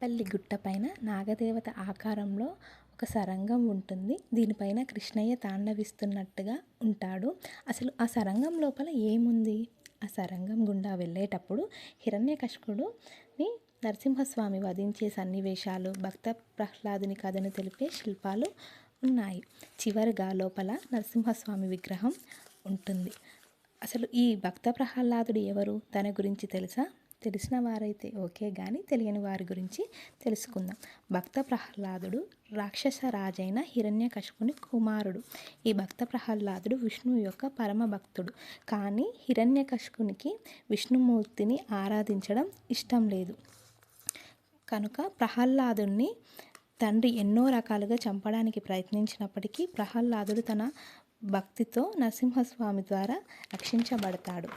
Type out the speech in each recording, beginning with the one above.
మదనపల్లి గుట్టపైన నాగదేవత ఆకారంలో ఒక సరంగం ఉంటుంది. దీనిపైన కృష్ణయ్య తాండవిస్తున్నట్టుగా ఉంటాడు. అసలు ఆ సరంగం లోపల ఏముంది? ఆ సరంగం గుండా వెళ్ళేటప్పుడు హిరణ్యకశిపుడుని నరసింహస్వామి వధించే సన్నివేశాలు, భక్త ప్రహ్లాదుని కథను తెలిపే శిల్పాలు ఉన్నాయి. చివరిగా లోపల నరసింహస్వామి విగ్రహం ఉంటుంది. అసలు ఈ భక్త ప్రహ్లాదుడు ఎవరు? తన గురించి తెలుసా? తెలిసిన వారైతే ఓకే, కానీ తెలియని వారి గురించి తెలుసుకుందాం. భక్త ప్రహ్లాదుడు రాక్షస రాజైన హిరణ్యకశిపుని కుమారుడు. ఈ భక్త ప్రహ్లాదుడు విష్ణువు యొక్క పరమ భక్తుడు. కానీ హిరణ్యకశిపునికి విష్ణుమూర్తిని ఆరాధించడం ఇష్టం లేదు. కనుక ప్రహ్లాదుని తండ్రి ఎన్నో రకాలుగా చంపడానికి ప్రయత్నించినప్పటికీ ప్రహ్లాదుడు తన భక్తితో నరసింహస్వామి ద్వారా రక్షించబడతాడు.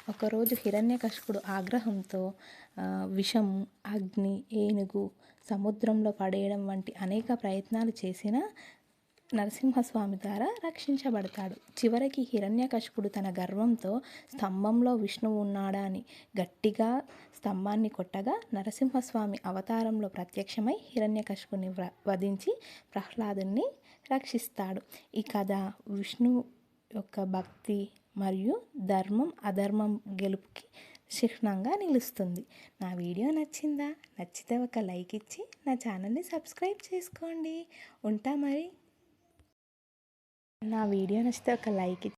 ఒకరోజు హిరణ్యకశిపుడు ఆగ్రహంతో విషం, అగ్ని, ఏనుగు సముద్రంలో పడేయడం వంటి అనేక ప్రయత్నాలు చేసినా నరసింహస్వామి ద్వారా రక్షించబడతాడు. చివరికి హిరణ్యకశిపుడు తన గర్వంతో స్తంభంలో విష్ణువు ఉన్నాడా అని గట్టిగా స్తంభాన్ని కొట్టగా నరసింహస్వామి అవతారంలో ప్రత్యక్షమై హిరణ్యకశిపుని వధించి ప్రహ్లాదుని రక్షిస్తాడు. ఈ కథ విష్ణు యొక్క భక్తి మరియు ధర్మం అధర్మం గెలుపుకి చిహ్నంగా నిలుస్తుంది. నా వీడియో నచ్చిందా? నచ్చితే ఒక లైక్ ఇచ్చి నా ఛానల్ని సబ్స్క్రైబ్ చేసుకోండి. ఉంటా మరి. నా వీడియో నచ్చితే ఒక లైక్ ఇచ్చి